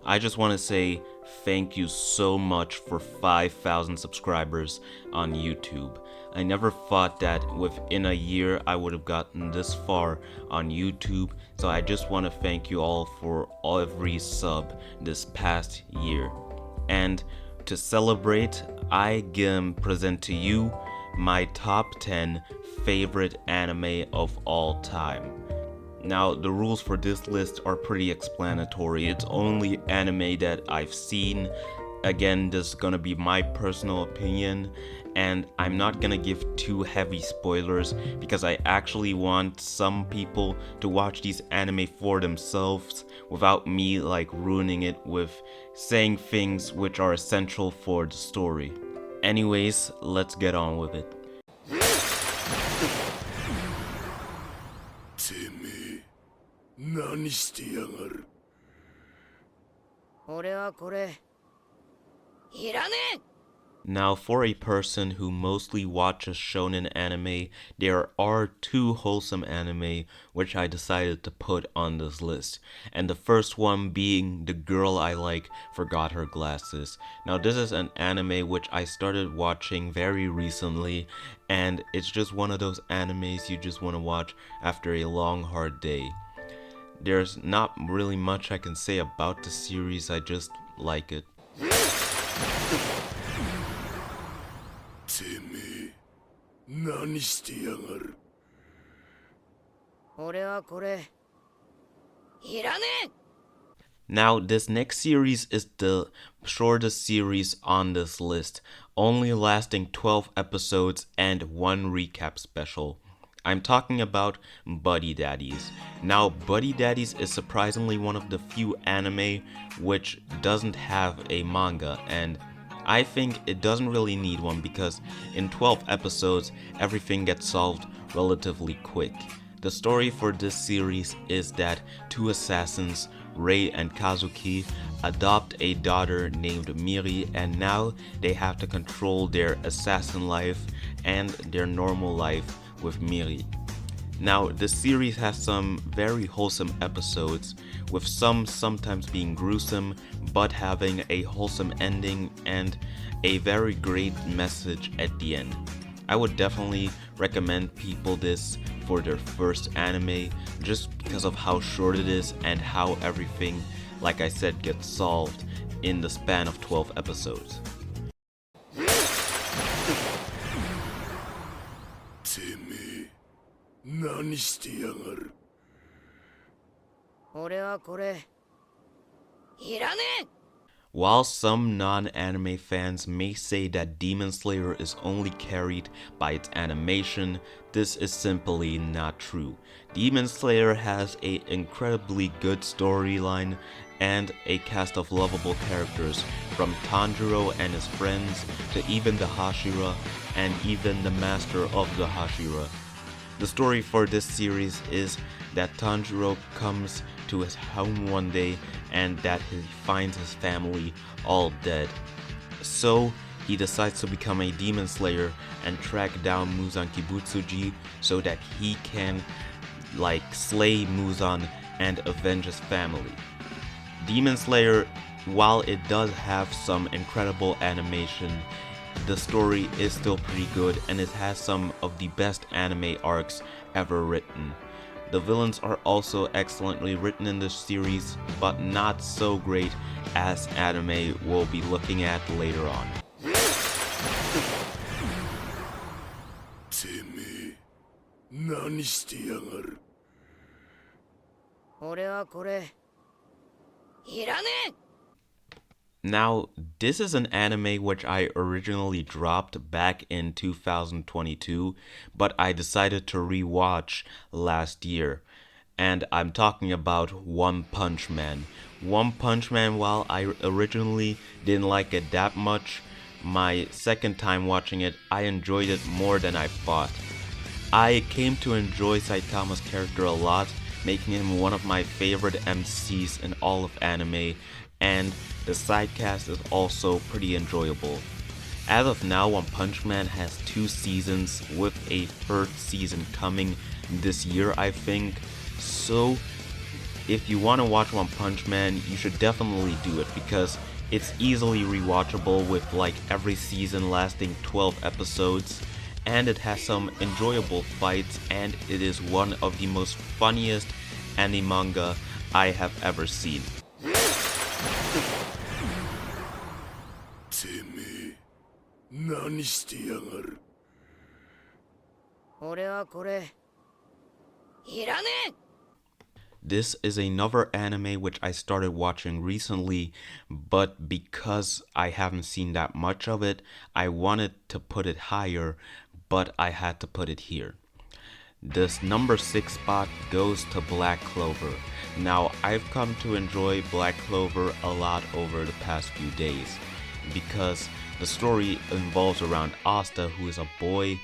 I just want to say thank you so much for 5,000 subscribers on YouTube. I never thought that within a year I would have gotten this far on YouTube, so I just want to thank you all for every sub this past year. And to celebrate, I can present to you my top 10 favorite anime of all time. Now, the rules for this list are pretty explanatory. It's only anime that I've seen. Again, this is gonna be my personal opinion, and I'm not gonna give too heavy spoilers because I actually want some people to watch these anime for themselves without me ruining it with saying things which are essential for the story. Anyways, let's get on with it. 何してやがる。俺はこれいらねえ。 Now, for a person who mostly watches shonen anime, there are two wholesome anime which I decided to put on this list. And the first one being The Girl I Like Forgot Her Glasses. Now, this is an anime which I started watching very recently, and it's just one of those animes you just want to watch after a long, hard day. There's not really much I can say about the series, I just like it. てめえ、何してやがる。俺はこれいらねえ。 Now, this next series is the shortest series on this list, only lasting 12 episodes and one recap special. I'm talking about Buddy Daddies. Now, Buddy Daddies is surprisingly one of the few anime which doesn't have a manga, and I think it doesn't really need one because in 12 episodes, everything gets solved relatively quick. The story for this series is that two assassins, Rei and Kazuki, adopt a daughter named Miri, and now they have to control their assassin life and their normal life with Miri. Now, this series has some very wholesome episodes, with some sometimes being gruesome, but having a wholesome ending and a very great message at the end. I would definitely recommend people this for their first anime, just because of how short it is and how everything, like I said, gets solved in the span of 12 episodes. 何してやがる。俺はこれいらねえ。 While some non-anime fans may say that Demon Slayer is only carried by its animation, this is simply not true. Demon Slayer has an incredibly good storyline and a cast of lovable characters, from Tanjiro and his friends to even the Hashira and even the master of the Hashira. The story for this series is that Tanjiro comes to his home one day and that he finds his family all dead. So he decides to become a demon slayer and track down Muzan Kibutsuji so that he can slay Muzan and avenge his family. Demon Slayer, while it does have some incredible animation, the story is still pretty good and it has some of the best anime arcs ever written. The villains are also excellently written in this series, but not so great as anime we'll be looking at later on. てめえ、何してやがる。俺はこれいらねえ。 Now, this is an anime which I originally dropped back in 2022, but I decided to rewatch last year. And I'm talking about One Punch Man. One Punch Man, while I originally didn't like it that much, my second time watching it, I enjoyed it more than I thought. I came to enjoy Saitama's character a lot, making him one of my favorite MCs in all of anime, and the side cast is also pretty enjoyable. As of now, One Punch Man has 2 seasons with a 3rd season coming this year, I think. So if you want to watch One Punch Man, you should definitely do it because it's easily rewatchable with like every season lasting 12 episodes, and it has some enjoyable fights, and it is one of the most funniest anime manga I have ever seen. てめえ何してやがる俺はこれいらねえ This is another anime which I started watching recently, but because I haven't seen that much of it, I wanted to put it higher, but I had to put it here. This number 6 spot goes to Black Clover. Now, I've come to enjoy Black Clover a lot over the past few days, because the story involves around Asta, who is a boy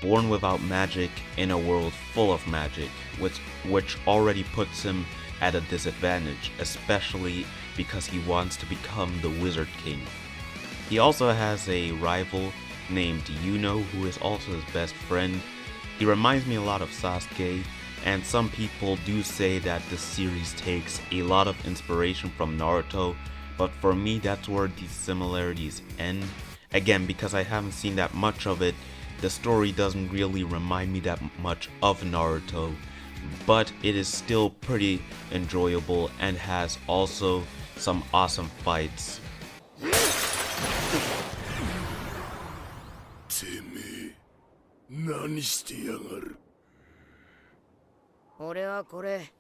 born without magic in a world full of magic, which already puts him at a disadvantage, especially because he wants to become the Wizard King. He also has a rival named Yuno, who is also his best friend. He reminds me a lot of Sasuke, and some people do say that this series takes a lot of inspiration from Naruto, but for me that's where these similarities end. Again, because I haven't seen that much of it, the story doesn't really remind me that much of Naruto, but it is still pretty enjoyable and has also some awesome fights. てめえ何してやがる俺はこれ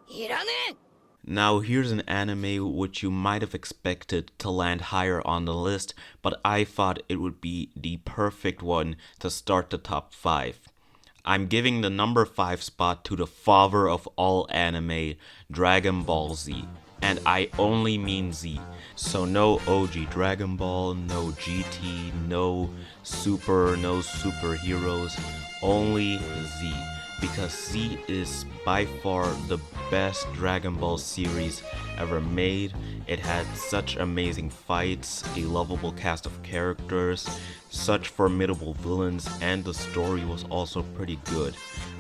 いらねえ Now here's an anime which you might have expected to land higher on the list, but I thought it would be the perfect one to start the top 5. I'm giving the number 5 spot to the father of all anime, Dragon Ball Z. And I only mean Z. So no OG Dragon Ball, no GT, no Super, no superheroes, only Z. Because Z is by far the best Dragon Ball series ever made. It had such amazing fights, a lovable cast of characters, such formidable villains, and the story was also pretty good.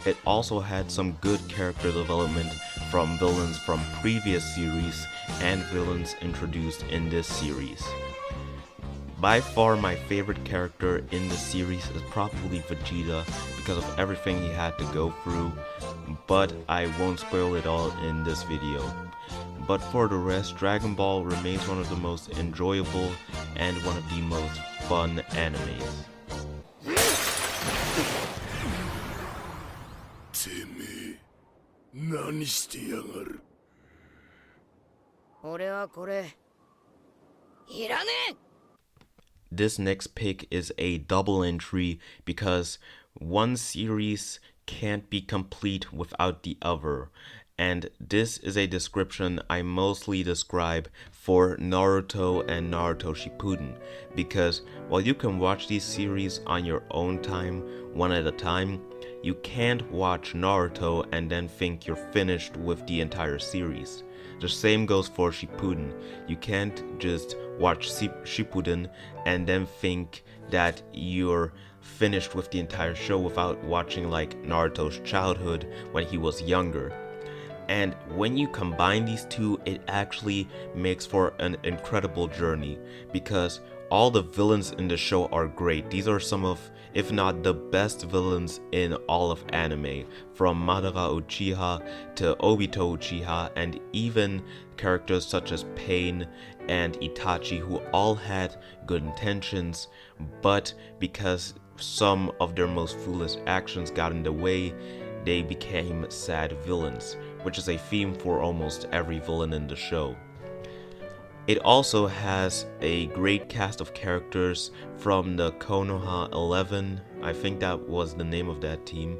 It also had some good character development from villains from previous series and villains introduced in this series. By far my favorite character in the series is probably Vegeta because of everything he had to go through, but I won't spoil it all in this video. But for the rest, Dragon Ball remains one of the most enjoyable and one of the most fun animes. てめえ何してやがる俺はこれいらねえ This next pick is a double entry because one series can't be complete without the other. And this is a description I mostly describe for Naruto and Naruto Shippuden, because while you can watch these series on your own time, one at a time, you can't watch Naruto and then think you're finished with the entire series. The same goes for Shippuden. You can't just watch Shippuden and then think that you're finished with the entire show without watching like Naruto's childhood when he was younger. And when you combine these two, it actually makes for an incredible journey because all the villains in the show are great. These are some of, if not the best villains in all of anime, from Madara Uchiha to Obito Uchiha, and even characters such as Pain and Itachi, who all had good intentions, but because some of their most foolish actions got in the way, they became sad villains, which is a theme for almost every villain in the show. It also has a great cast of characters from the Konoha 11, I think that was the name of that team,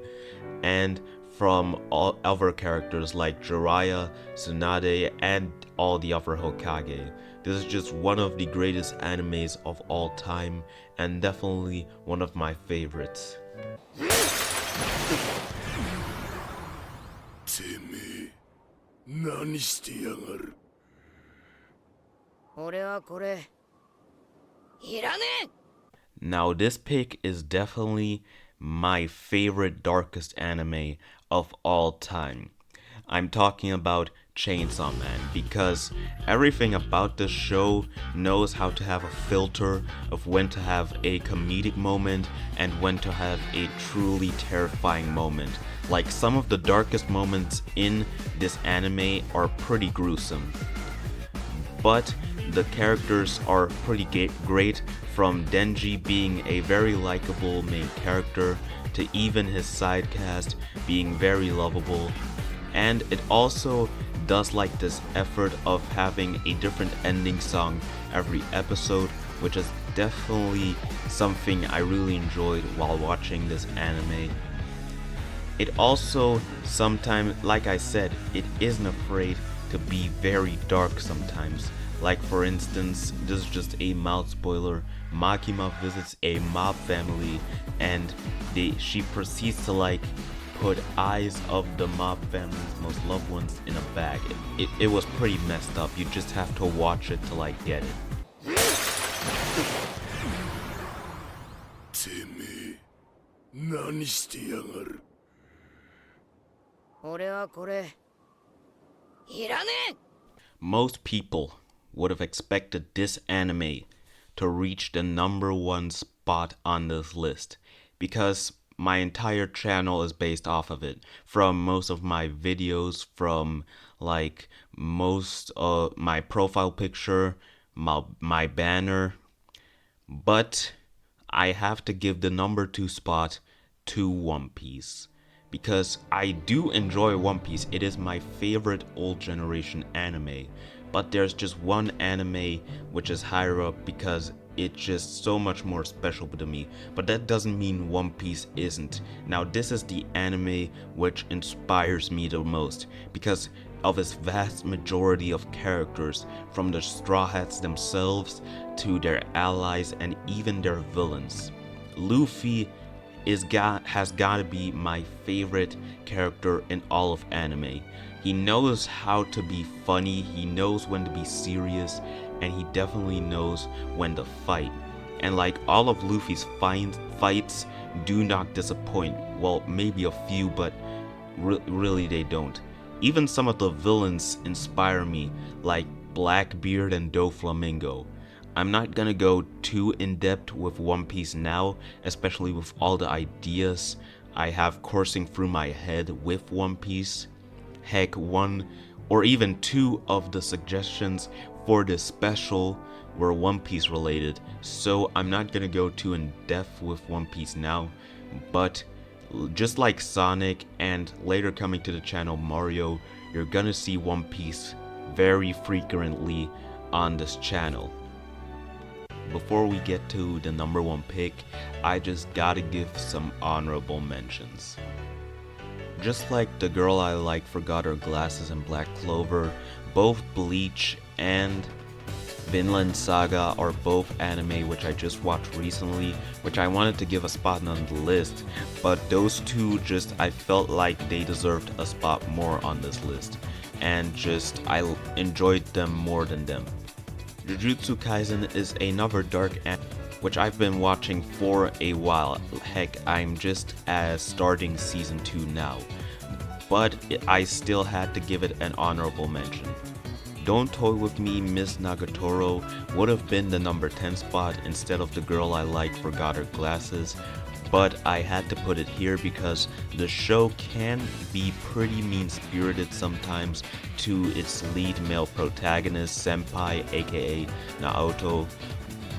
and from all other characters like Jiraiya, Tsunade, and all the other Hokage. This is just one of the greatest animes of all time, and definitely one of my favorites. てめえ何してやがる俺はこれいらねえ Now this pick is definitely my favorite darkest anime of all time. I'm talking about Chainsaw Man, because everything about this show knows how to have a filter of when to have a comedic moment and when to have a truly terrifying moment. Like, some of the darkest moments in this anime are pretty gruesome, but the characters are pretty great, from Denji being a very likable main character to even his side cast being very lovable. And it also does like this effort of having a different ending song every episode, which is definitely something I really enjoyed while watching this anime. It also sometimes, like I said, it isn't afraid to be very dark sometimes. Like, for instance, this is just a mild spoiler. Makima visits a mob family and she proceeds to like put eyes of the mob family's most loved ones in a bag. It was pretty messed up. You just have to watch it to like get it. てめえ何してやがる俺はこれいらねえ Most people would have expected this anime to reach the #1 spot on this list, because my entire channel is based off of it. From most of my videos, from like most of my profile picture, my banner. But I have to give the #2 spot to One Piece, because I do enjoy One Piece. It is my favorite old generation anime. But there's just one anime which is higher up because it's just so much more special to me. But that doesn't mean One Piece isn't. Now, this is the anime which inspires me the most because of its vast majority of characters, from the Straw Hats themselves to their allies and even their villains. Luffy has gotta be my favorite character in all of anime. He knows how to be funny, he knows when to be serious, and he definitely knows when to fight. And like, all of Luffy's fights do not disappoint. Well, maybe a few, but really they don't. Even some of the villains inspire me, like Blackbeard and Doflamingo. I'm not gonna go too in-depth with One Piece now, especially with all the ideas I have coursing through my head with One Piece. Heck, one or even two of the suggestions for this special were One Piece related, so I'm not gonna go too in-depth with One Piece now. But just like Sonic and later coming to the channel Mario, you're gonna see One Piece very frequently on this channel. Before we get to the #1 pick, I just gotta give some honorable mentions. Just like The Girl I Like Forgot Her Glasses and Black Clover, both Bleach and Vinland Saga are both anime which I just watched recently, which I wanted to give a spot on the list, but those two I felt like they deserved a spot more on this list, and I enjoyed them more than them. Jujutsu Kaisen is another dark anime which I've been watching for a while. Heck, I'm just starting season 2 now, but I still had to give it an honorable mention. Don't Toy With Me, Miss Nagatoro would have been the #10 spot instead of The Girl I Like Forgot Her Glasses, but I had to put it here because the show can be pretty mean-spirited sometimes to its lead male protagonist, Senpai, aka Naoto,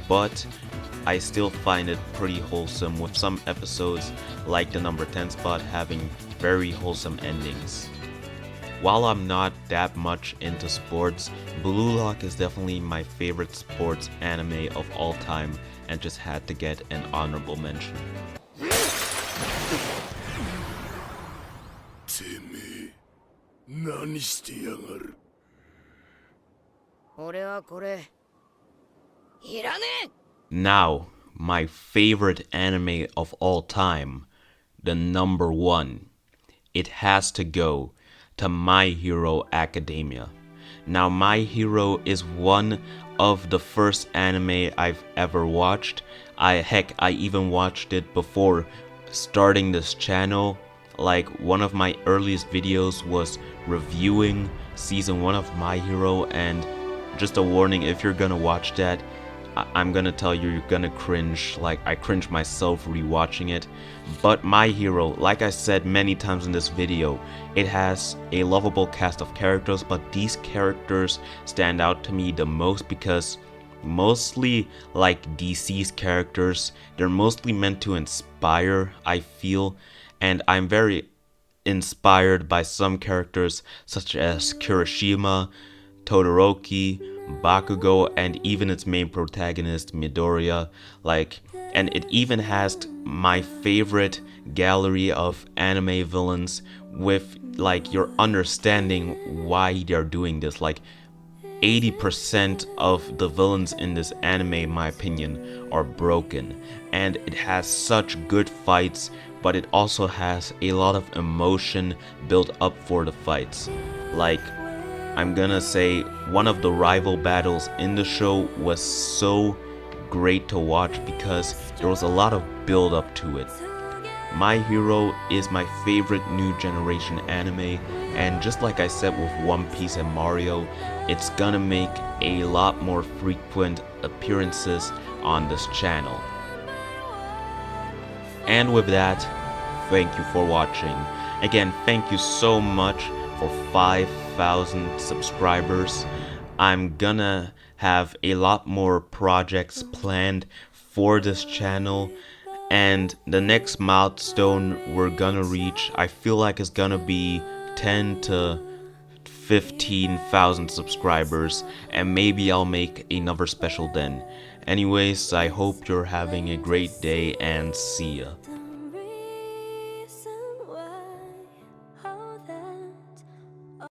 but I still find it pretty wholesome, with some episodes like the #10 spot having very wholesome endings. While I'm not that much into sports, Blue Lock is definitely my favorite sports anime of all time and just had to get an honorable mention. てめえ何してやがる俺はこれいらねえ Now, my favorite anime of all time, the #1. It has to go to My Hero Academia. Now, My Hero is one of the first anime I've ever watched. I even watched it before starting this channel. like one of my earliest videos was reviewing season 1 of My Hero, and just a warning, if you're gonna watch that, I'm gonna tell you, you're gonna cringe. Like, I cringe myself rewatching it. But My Hero, like I said many times in this video, it has a lovable cast of characters, but these characters stand out to me the most because, mostly like DC's characters, they're mostly meant to inspire, I feel, and I'm very inspired by some characters such as Kirishima, Todoroki, Bakugo, and even its main protagonist Midoriya. And it even has my favorite gallery of anime villains with your understanding why they're doing this. 80% of the villains in this anime, in my opinion, are broken, and it has such good fights, but it also has a lot of emotion built up for the fights. I'm gonna say one of the rival battles in the show was so great to watch because there was a lot of build up to it. My Hero is my favorite new generation anime, and just like I said with One Piece and Mario, it's gonna make a lot more frequent appearances on this channel. And with that, thank you for watching. Again, thank you so much for 5,000 subscribers. I'm gonna have a lot more projects planned for this channel, and the next milestone we're gonna reach, I feel like it's gonna be 10 to 15,000 subscribers, and maybe I'll make another special then. Anyways, I hope you're having a great day, and see ya.